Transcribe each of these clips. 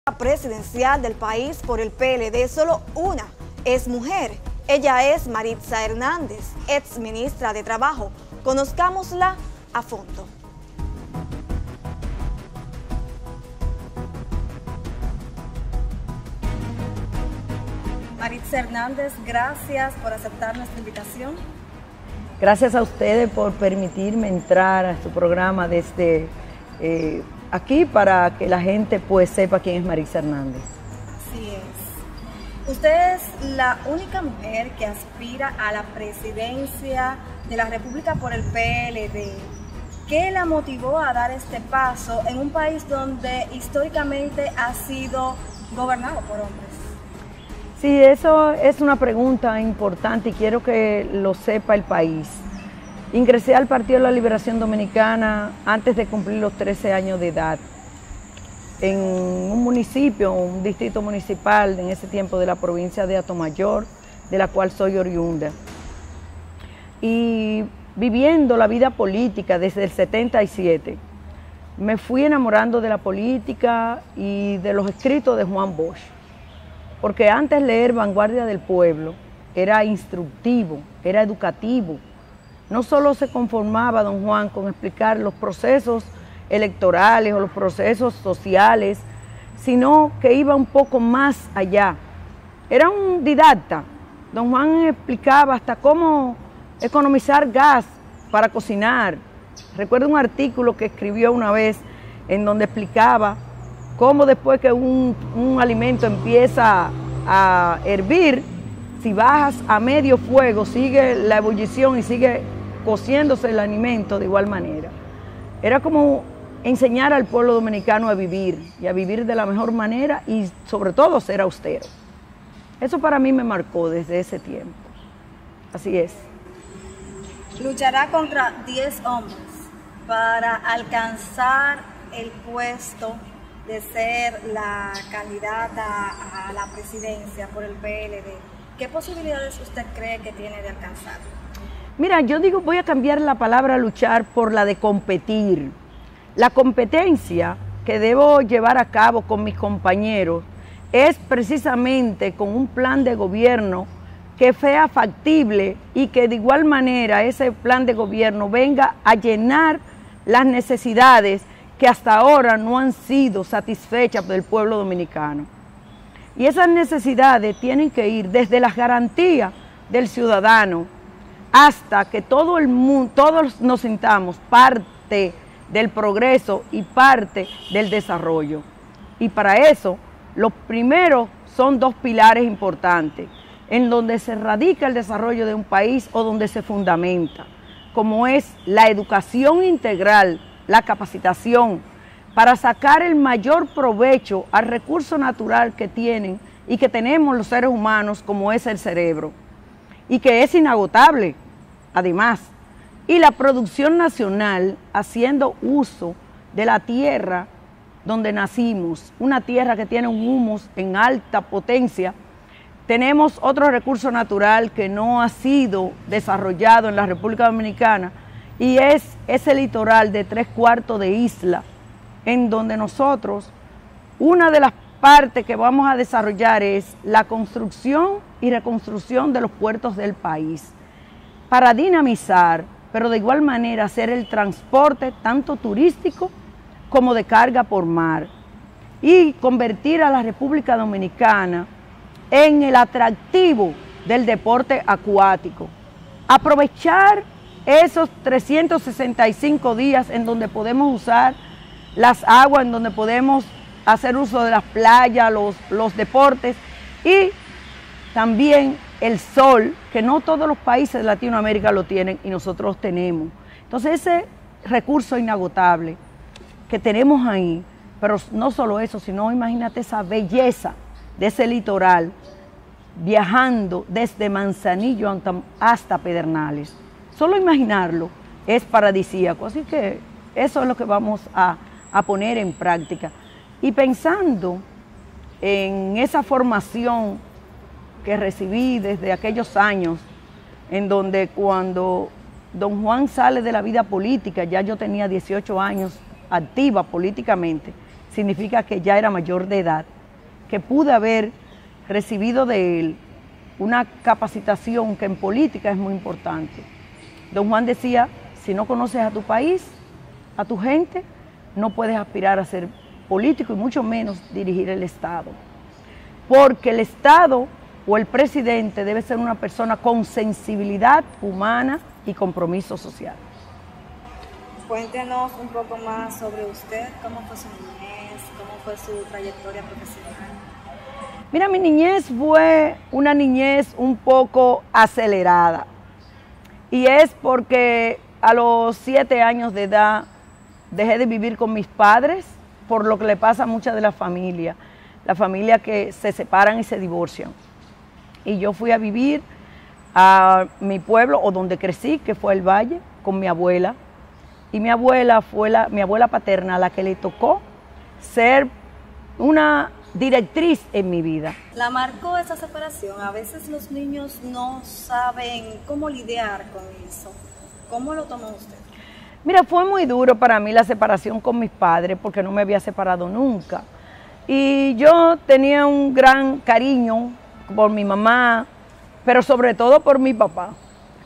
Presidencial del país por el PLD, solo una es mujer. Ella es Maritza Hernández, ex ministra de Trabajo. Conozcámosla a fondo. Maritza Hernández, gracias por aceptar nuestra invitación. Gracias a ustedes por permitirme entrar a su programa desde aquí para que la gente pues sepa quién es Maritza Hernández. Así es. Usted es la única mujer que aspira a la presidencia de la República por el PLD. ¿Qué la motivó a dar este paso en un país donde históricamente ha sido gobernado por hombres? Sí, eso es una pregunta importante y quiero que lo sepa el país. Ingresé al Partido de la Liberación Dominicana antes de cumplir los 13 años de edad, en un municipio, un distrito municipal en ese tiempo de la provincia de Atomayor, de la cual soy oriunda. Y viviendo la vida política desde el 77, me fui enamorando de la política y de los escritos de Juan Bosch, porque antes leer Vanguardia del Pueblo era instructivo, era educativo. No solo se conformaba don Juan con explicar los procesos electorales o los procesos sociales, sino que iba un poco más allá. Era un didacta. Don Juan explicaba hasta cómo economizar gas para cocinar. Recuerdo un artículo que escribió una vez en donde explicaba cómo después que un alimento empieza a hervir, si bajas a medio fuego, sigue la ebullición y sigue cociéndose el alimento de igual manera. Era como enseñar al pueblo dominicano a vivir y a vivir de la mejor manera y sobre todo ser austero. Eso para mí me marcó desde ese tiempo. Así es. Luchará contra 10 hombres para alcanzar el puesto de ser la candidata a la presidencia por el PLD. ¿Qué posibilidades usted cree que tiene de alcanzarlo? Mira, yo digo, voy a cambiar la palabra luchar por la de competir. La competencia que debo llevar a cabo con mis compañeros es precisamente con un plan de gobierno que sea factible y que de igual manera ese plan de gobierno venga a llenar las necesidades que hasta ahora no han sido satisfechas del pueblo dominicano. Y esas necesidades tienen que ir desde las garantías del ciudadano hasta que todo el mundo, todos nos sintamos parte del progreso y parte del desarrollo. Y para eso, los primeros son dos pilares importantes, en donde se radica el desarrollo de un país o donde se fundamenta, como es la educación integral, la capacitación, para sacar el mayor provecho al recurso natural que tienen y que tenemos los seres humanos, como es el cerebro, y que es inagotable, además. Y la producción nacional haciendo uso de la tierra donde nacimos, una tierra que tiene un humus en alta potencia. Tenemos otro recurso natural que no ha sido desarrollado en la República Dominicana y es ese litoral de 3/4 de isla, en donde nosotros, una de las partes que vamos a desarrollar es la construcción y reconstrucción de los puertos del país, para dinamizar, pero de igual manera hacer el transporte tanto turístico como de carga por mar y convertir a la República Dominicana en el atractivo del deporte acuático. Aprovechar esos 365 días en donde podemos usar las aguas, en donde podemos hacer uso de las playas, los deportes y también el sol, que no todos los países de Latinoamérica lo tienen y nosotros tenemos. Entonces ese recurso inagotable que tenemos ahí, pero no solo eso, sino imagínate esa belleza de ese litoral, viajando desde Manzanillo hasta Pedernales. Solo imaginarlo es paradisíaco, así que eso es lo que vamos a poner en práctica. Y pensando en esa formación que recibí desde aquellos años, en donde cuando don Juan sale de la vida política, ya yo tenía 18 años activa políticamente, significa que ya era mayor de edad, que pude haber recibido de él una capacitación que en política es muy importante. Don Juan decía, si no conoces a tu país, a tu gente, no puedes aspirar a ser político y mucho menos dirigir el Estado. Porque el Estado o el presidente debe ser una persona con sensibilidad humana y compromiso social. Cuéntenos un poco más sobre usted, cómo fue su niñez, cómo fue su trayectoria profesional. Mira, mi niñez fue una niñez un poco acelerada. Y es porque a los 7 años de edad dejé de vivir con mis padres, por lo que le pasa a muchas de las familias. La familia que se separan y se divorcian. Y yo fui a vivir a mi pueblo, o donde crecí, que fue el Valle, con mi abuela. Y mi abuela fue mi abuela paterna, la que le tocó ser una directriz en mi vida. ¿La marcó esa separación? A veces los niños no saben cómo lidiar con eso. ¿Cómo lo tomó usted? Mira, fue muy duro para mí la separación con mis padres, porque no me había separado nunca. Y yo tenía un gran cariño por mi mamá, pero sobre todo por mi papá.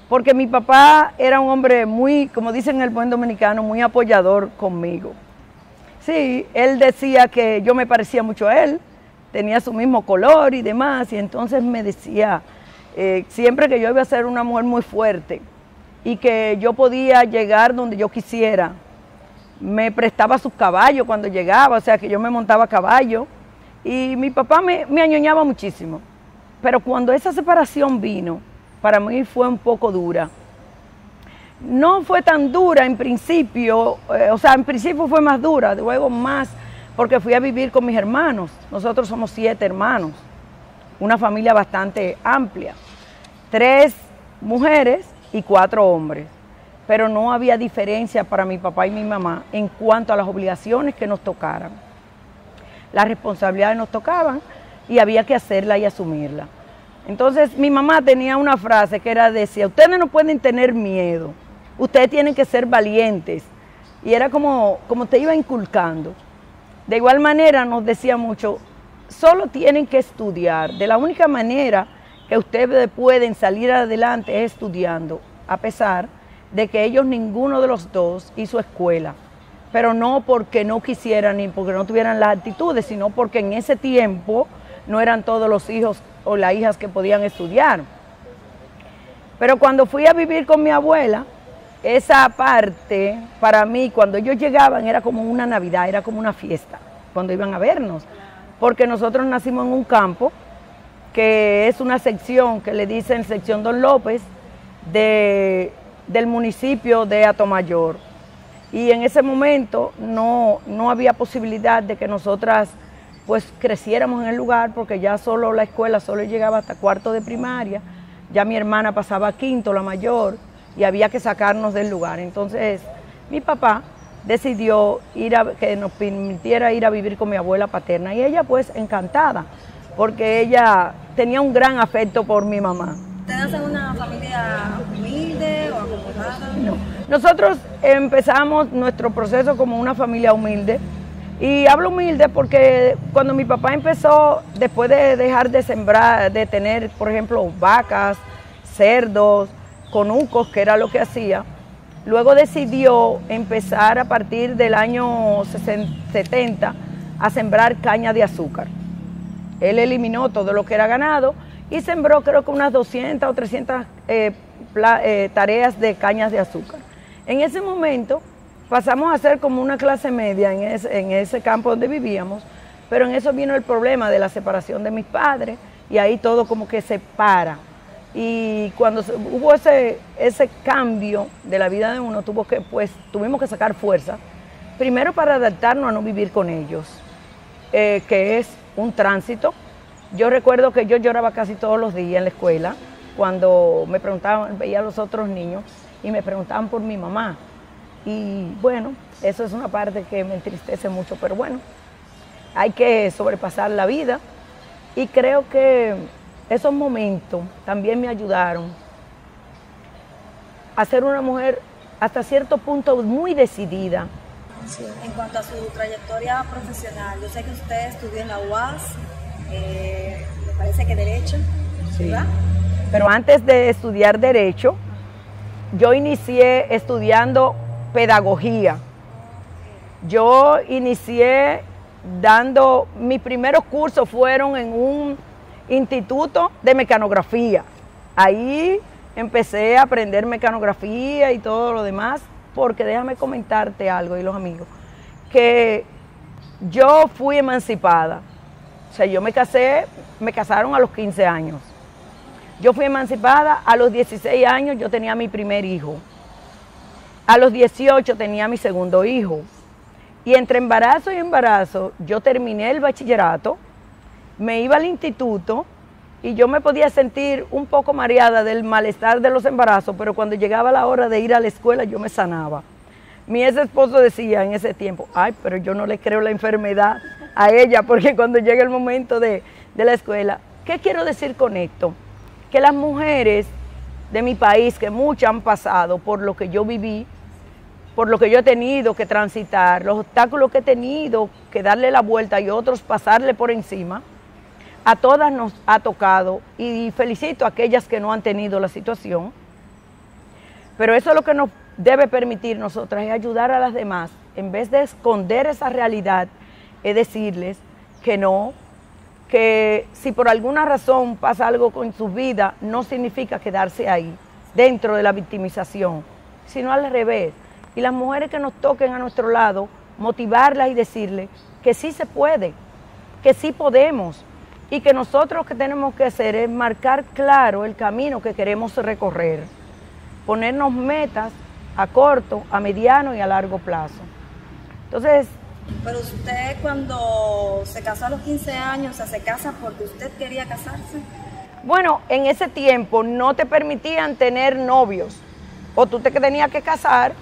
Porque mi papá era un hombre muy, como dicen el buen dominicano, muy apoyador conmigo. Sí, él decía que yo me parecía mucho a él, tenía su mismo color y demás, y entonces me decía siempre que yo iba a ser una mujer muy fuerte y que yo podía llegar donde yo quisiera. Me prestaba sus caballos cuando llegaba, o sea que yo me montaba a caballo, y mi papá me añoñaba muchísimo. Pero cuando esa separación vino, para mí fue un poco dura. No fue tan dura en principio, en principio fue más dura, luego más, porque fui a vivir con mis hermanos. Nosotros somos 7 hermanos, una familia bastante amplia, 3 mujeres y 4 hombres. Pero no había diferencia para mi papá y mi mamá en cuanto a las obligaciones que nos tocaran. Las responsabilidades nos tocaban y había que hacerlas y asumirlas. Entonces mi mamá tenía una frase que decía, ustedes no pueden tener miedo, ustedes tienen que ser valientes. Y era como te iba inculcando. De igual manera nos decía mucho, solo tienen que estudiar. De la única manera que ustedes pueden salir adelante es estudiando, a pesar de que ellos ninguno de los dos hizo escuela, pero no porque no quisieran ni porque no tuvieran las actitudes, sino porque en ese tiempo no eran todos los hijos o las hijas que podían estudiar. Pero cuando fui a vivir con mi abuela, esa parte para mí, cuando ellos llegaban, era como una Navidad, era como una fiesta, cuando iban a vernos, porque nosotros nacimos en un campo, que es una sección que le dicen sección Don López, del municipio de Atomayor. Y en ese momento no había posibilidad de que nosotras pues creciéramos en el lugar, porque ya solo la escuela solo llegaba hasta 4º de primaria, ya mi hermana pasaba a 5º, la mayor, y había que sacarnos del lugar. Entonces mi papá decidió que nos permitiera ir a vivir con mi abuela paterna, y ella pues encantada, porque ella tenía un gran afecto por mi mamá. ¿Ustedes son una familia humilde o acomodada? No. Nosotros empezamos nuestro proceso como una familia humilde. Y hablo humilde porque cuando mi papá empezó, después de dejar de sembrar, de tener, por ejemplo, vacas, cerdos, conucos, que era lo que hacía, luego decidió empezar a partir del año 70 a sembrar caña de azúcar. Él eliminó todo lo que era ganado y sembró creo que unas 200 o 300 tareas de cañas de azúcar. En ese momento pasamos a ser como una clase media en ese campo donde vivíamos, pero en eso vino el problema de la separación de mis padres y ahí todo como que se para. Y cuando hubo ese cambio de la vida de uno, tuvimos que sacar fuerza, primero para adaptarnos a no vivir con ellos, que es un tránsito. Yo recuerdo que yo lloraba casi todos los días en la escuela cuando me preguntaban, veía a los otros niños y me preguntaban por mi mamá. Y bueno, eso es una parte que me entristece mucho, pero bueno, hay que sobrepasar la vida. Y creo que esos momentos también me ayudaron a ser una mujer hasta cierto punto muy decidida. Sí. En cuanto a su trayectoria profesional, yo sé que usted estudió en la UAS, me parece que Derecho, Sí. ¿verdad? Pero antes de estudiar Derecho, yo inicié estudiando Pedagogía. Yo inicié mis primeros cursos fueron en un instituto de mecanografía. Ahí empecé a aprender mecanografía y todo lo demás, porque déjame comentarte algo, y los amigos, que yo fui emancipada. O sea, yo me casaron a los 15 años. Yo fui emancipada a los 16 años, yo tenía mi primer hijo. A los 18 tenía mi segundo hijo. Y entre embarazo y embarazo, yo terminé el bachillerato, me iba al instituto y yo me podía sentir un poco mareada del malestar de los embarazos, pero cuando llegaba la hora de ir a la escuela yo me sanaba. Mi ex esposo decía en ese tiempo, ay, pero yo no le creo la enfermedad a ella, porque cuando llega el momento de la escuela, ¿qué quiero decir con esto? Que las mujeres de mi país, que muchas han pasado por lo que yo viví, por lo que yo he tenido que transitar, los obstáculos que he tenido que darle la vuelta y otros pasarle por encima, a todas nos ha tocado, y felicito a aquellas que no han tenido la situación, pero eso es lo que nos debe permitir nosotras, es ayudar a las demás, en vez de esconder esa realidad, es decirles que no, que si por alguna razón pasa algo con su vida, no significa quedarse ahí, dentro de la victimización, sino al revés. Y las mujeres que nos toquen a nuestro lado, motivarlas y decirles que sí se puede, que sí podemos, y que nosotros lo que tenemos que hacer es marcar claro el camino que queremos recorrer, ponernos metas a corto, a mediano y a largo plazo. Entonces, pero usted cuando se casó a los 15 años, o sea, ¿se casa porque usted quería casarse? bueno, en ese tiempo no te permitían tener novios, o tú te tenías que casar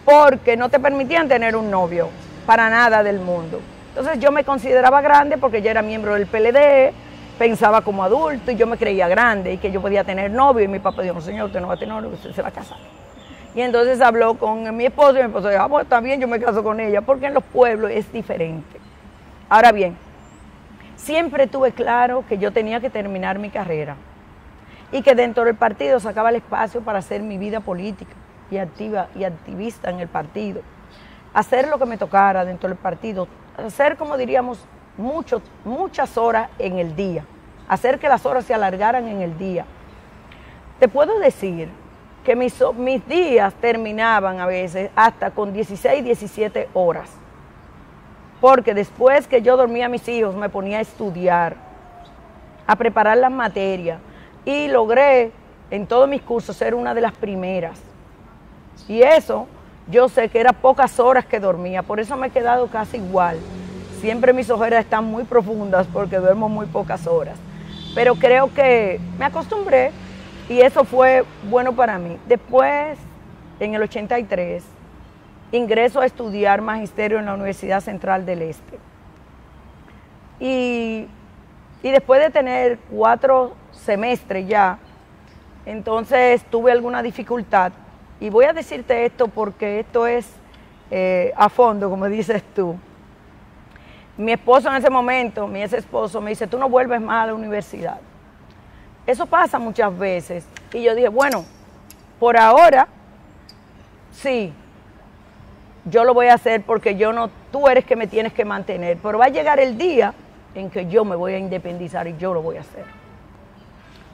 porque no te permitían tener un novio, para nada del mundo. Entonces yo me consideraba grande porque yo era miembro del PLD, pensaba como adulto y yo me creía grande y que yo podía tener novio, y mi papá dijo, no señor, usted no va a tener novio, usted se va a casar. Y entonces habló con mi esposo y mi esposo dijo, pues está bien, yo me caso con ella, porque en los pueblos es diferente. Ahora bien, siempre tuve claro que yo tenía que terminar mi carrera y que dentro del partido sacaba el espacio para hacer mi vida política y activista en el partido, hacer lo que me tocara dentro del partido, hacer, como diríamos, muchas horas en el día, hacer que las horas se alargaran en el día. Te puedo decir que mis días terminaban a veces hasta con 16, 17 horas, porque después que yo dormía a mis hijos me ponía a estudiar, a preparar las materias, y logré en todos mis cursos ser una de las primeras. Y eso, yo sé que eran pocas horas que dormía, por eso me he quedado casi igual. Siempre mis ojeras están muy profundas porque duermo muy pocas horas. Pero creo que me acostumbré y eso fue bueno para mí. Después, en el 83, ingreso a estudiar magisterio en la Universidad Central del Este. Y después de tener 4 semestres ya, entonces tuve alguna dificultad. Y voy a decirte esto porque esto es a fondo, como dices tú. Mi esposo en ese momento, mi ex esposo, me dice, tú no vuelves más a la universidad. Eso pasa muchas veces. Y yo dije, bueno, por ahora, sí, yo lo voy a hacer porque tú eres que me tienes que mantener. Pero va a llegar el día en que yo me voy a independizar y yo lo voy a hacer.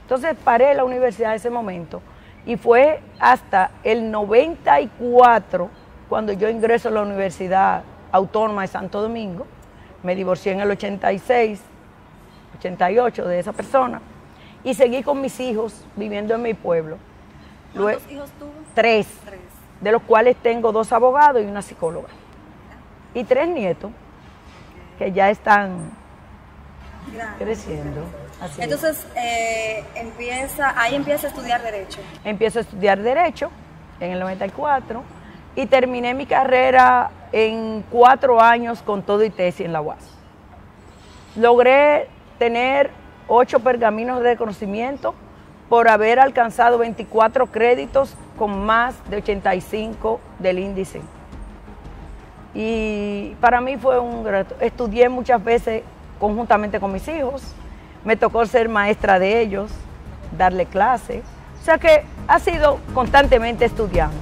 Entonces paré la universidad en ese momento. Y fue hasta el 94 cuando yo ingreso a la Universidad Autónoma de Santo Domingo. Me divorcié en el 86, 88 de esa persona y seguí con mis hijos viviendo en mi pueblo. ¿Cuántos hijos tuvo? 3, de los cuales tengo 2 abogados y una psicóloga. Y 3 nietos que ya están creciendo. Así entonces, ahí empieza a estudiar Derecho. Empiezo a estudiar Derecho en el 94 y terminé mi carrera en 4 años con todo y tesis en la UAS. Logré tener 8 pergaminos de reconocimiento por haber alcanzado 24 créditos con más de 85 del índice. y para mí fue un reto. Estudié muchas veces conjuntamente con mis hijos, me tocó ser maestra de ellos, darle clase, o sea que ha sido constantemente estudiando.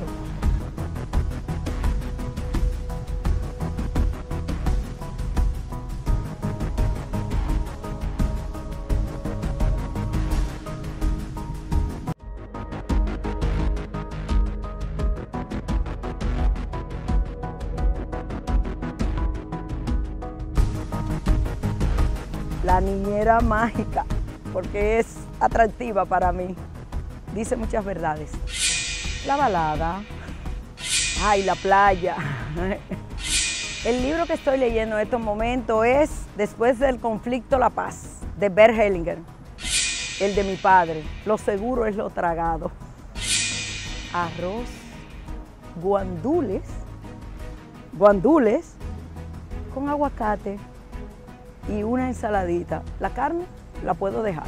La niñera mágica, porque es atractiva para mí, dice muchas verdades. La balada, ay, la playa. El libro que estoy leyendo en estos momentos es Después del conflicto, la paz, de Bert Hellinger, el de mi padre. Lo seguro es lo tragado. Arroz, guandules con aguacate y una ensaladita. La carne la puedo dejar.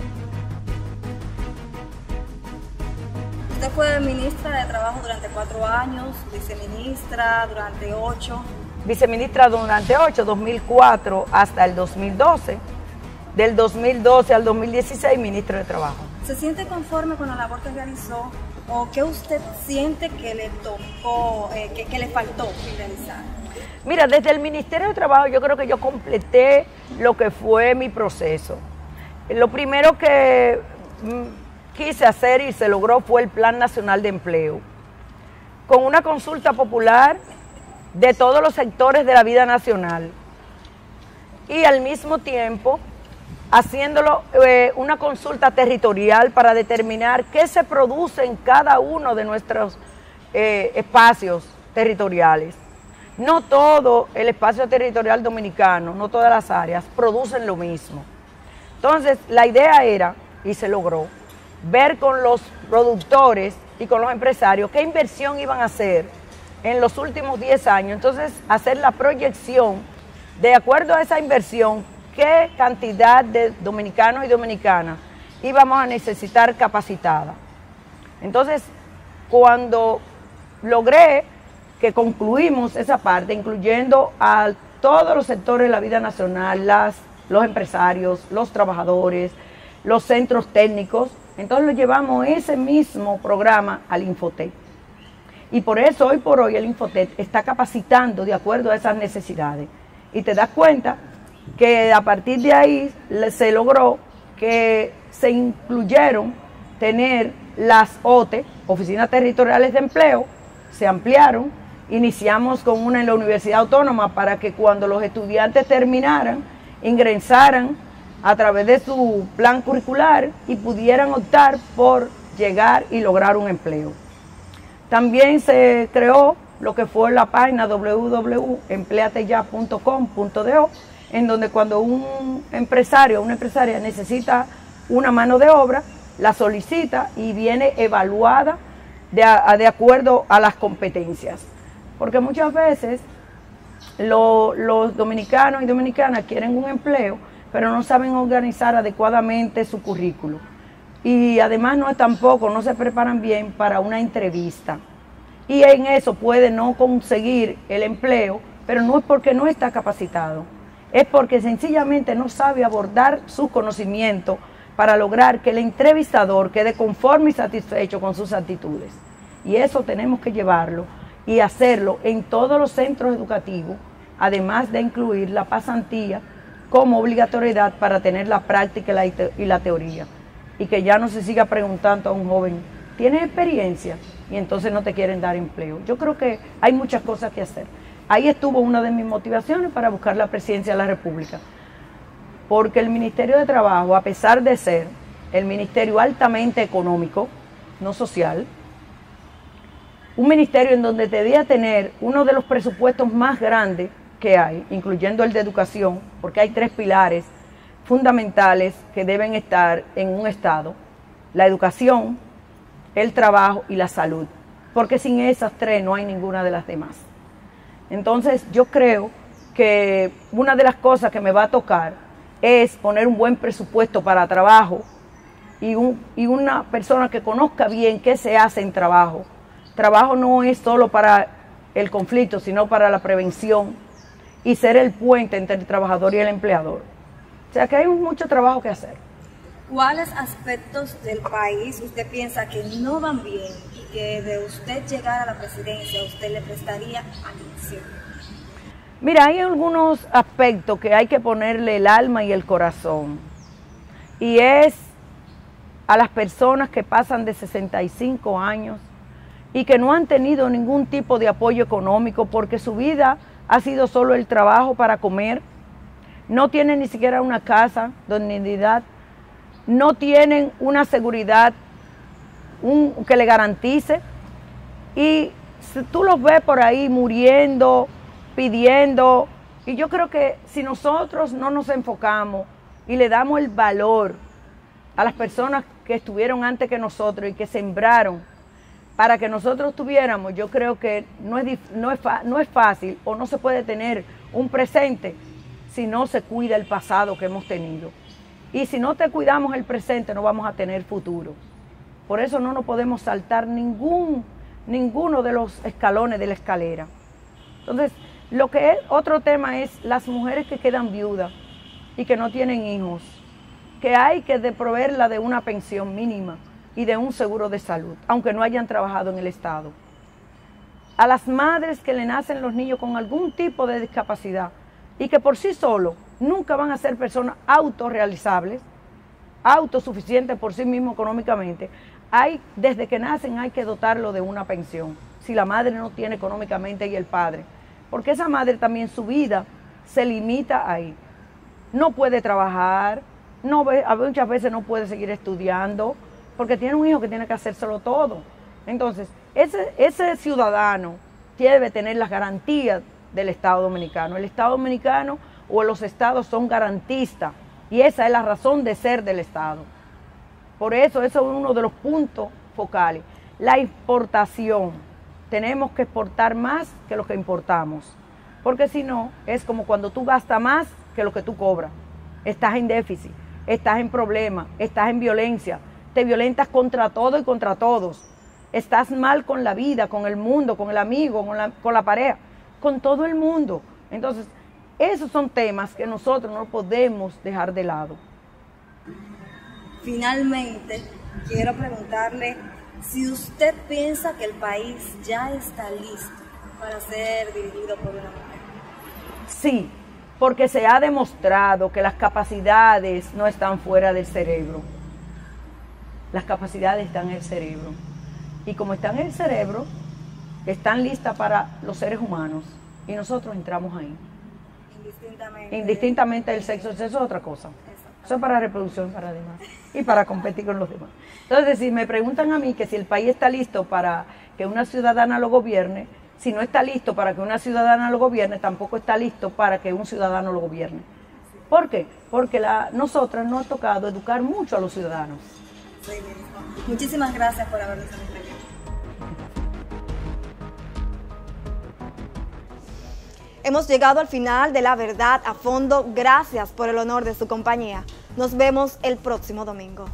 Usted fue ministra de Trabajo durante 4 años, viceministra durante 8. Viceministra durante 8, 2004 hasta el 2012. Del 2012 al 2016, ministra de Trabajo. ¿Se siente conforme con la labor que realizó o qué usted siente que le tocó, que le faltó realizar? Mira, desde el Ministerio de Trabajo yo creo que yo completé lo que fue mi proceso. Lo primero que quise hacer y se logró fue el Plan Nacional de Empleo, con una consulta popular de todos los sectores de la vida nacional y al mismo tiempo haciéndolo una consulta territorial para determinar qué se produce en cada uno de nuestros espacios territoriales. No todo el espacio territorial dominicano, no todas las áreas producen lo mismo. Entonces, la idea era, y se logró, ver con los productores y con los empresarios qué inversión iban a hacer en los últimos 10 años. Entonces, hacer la proyección de acuerdo a esa inversión, qué cantidad de dominicanos y dominicanas íbamos a necesitar capacitada. Entonces, cuando logré que concluimos esa parte, incluyendo a todos los sectores de la vida nacional, los empresarios, los trabajadores, los centros técnicos, entonces lo llevamos ese mismo programa al Infotec. Y por eso hoy por hoy el Infotec está capacitando de acuerdo a esas necesidades. Y te das cuenta que a partir de ahí se logró que se incluyeron tener las OTE, Oficinas Territoriales de Empleo, se ampliaron. Iniciamos con una en la Universidad Autónoma para que cuando los estudiantes terminaran, ingresaran a través de su plan curricular y pudieran optar por llegar y lograr un empleo. También se creó lo que fue la página www.empleateya.com.do, en donde cuando un empresario o una empresaria necesita una mano de obra, la solicita y viene evaluada de acuerdo a las competencias. Porque muchas veces los dominicanos y dominicanas quieren un empleo, pero no saben organizar adecuadamente su currículo. Y además no se preparan bien para una entrevista. Y en eso puede no conseguir el empleo, pero no es porque no está capacitado, es porque sencillamente no sabe abordar sus conocimientos para lograr que el entrevistador quede conforme y satisfecho con sus actitudes. Y eso tenemos que llevarlo y hacerlo en todos los centros educativos, además de incluir la pasantía como obligatoriedad para tener la práctica y la teoría. Y que ya no se siga preguntando a un joven, ¿tienes experiencia? Y entonces no te quieren dar empleo. Yo creo que hay muchas cosas que hacer. Ahí estuvo una de mis motivaciones para buscar la presidencia de la República. Porque el Ministerio de Trabajo, a pesar de ser el ministerio altamente económico, no social, un ministerio en donde debía tener uno de los presupuestos más grandes que hay, incluyendo el de educación, porque hay 3 pilares fundamentales que deben estar en un Estado: la educación, el trabajo y la salud, porque sin esas 3 no hay ninguna de las demás. Entonces yo creo que una de las cosas que me va a tocar es poner un buen presupuesto para trabajo y una persona que conozca bien qué se hace en trabajo. Trabajo no es solo para el conflicto, sino para la prevención y ser el puente entre el trabajador y el empleador. O sea que hay mucho trabajo que hacer. ¿Cuáles aspectos del país usted piensa que no van bien y que de usted llegar a la presidencia usted le prestaría atención? Mira, hay algunos aspectos que hay que ponerle el alma y el corazón. Y es a las personas que pasan de 65 años y que no han tenido ningún tipo de apoyo económico porque su vida ha sido solo el trabajo para comer, no tienen ni siquiera una casa, dignidad, no tienen una seguridad que le garantice, y si tú los ves por ahí muriendo, pidiendo, y yo creo que si nosotros no nos enfocamos y le damos el valor a las personas que estuvieron antes que nosotros y que sembraron para que nosotros tuviéramos, yo creo que no es fácil o no se puede tener un presente si no se cuida el pasado que hemos tenido. Y si no te cuidamos el presente, no vamos a tener futuro. Por eso no nos podemos saltar ninguno de los escalones de la escalera. Entonces, lo que es otro tema es las mujeres que quedan viudas y que no tienen hijos, que hay que proveerla de una pensión mínima y de un seguro de salud, aunque no hayan trabajado en el Estado. A las madres que le nacen los niños con algún tipo de discapacidad y que por sí solos nunca van a ser personas autorrealizables, autosuficientes por sí mismos económicamente, desde que nacen hay que dotarlo de una pensión, si la madre no tiene económicamente y el padre, porque esa madre también su vida se limita ahí. No puede trabajar, muchas veces no puede seguir estudiando, porque tiene un hijo que tiene que hacérselo todo. Entonces, ese ciudadano debe tener las garantías del Estado Dominicano. El Estado Dominicano o los estados son garantistas y esa es la razón de ser del Estado. Por eso es uno de los puntos focales. La importación. Tenemos que exportar más que lo que importamos, porque si no, es como cuando tú gastas más que lo que tú cobras. Estás en déficit, estás en problemas, estás en violencia, te violentas contra todo y contra todos. Estás mal con la vida, con el mundo, con el amigo, con la pareja, con todo el mundo. Entonces, esos son temas que nosotros no podemos dejar de lado. Finalmente, quiero preguntarle si usted piensa que el país ya está listo para ser dirigido por una mujer. Sí, porque se ha demostrado que las capacidades no están fuera del cerebro. Las capacidades están en el cerebro. Y como están en el cerebro, están listas para los seres humanos. Y nosotros entramos ahí. Indistintamente del sexo, eso es otra cosa. Eso es para reproducción, para demás. Y para competir con los demás. Entonces, si me preguntan a mí que si el país está listo para que una ciudadana lo gobierne, si no está listo para que una ciudadana lo gobierne, tampoco está listo para que un ciudadano lo gobierne. ¿Por qué? Porque nosotras nos ha tocado educar mucho a los ciudadanos. Sí, muchísimas gracias por habernos acompañado. Hemos llegado al final de La Verdad a Fondo. Gracias por el honor de su compañía. Nos vemos el próximo domingo.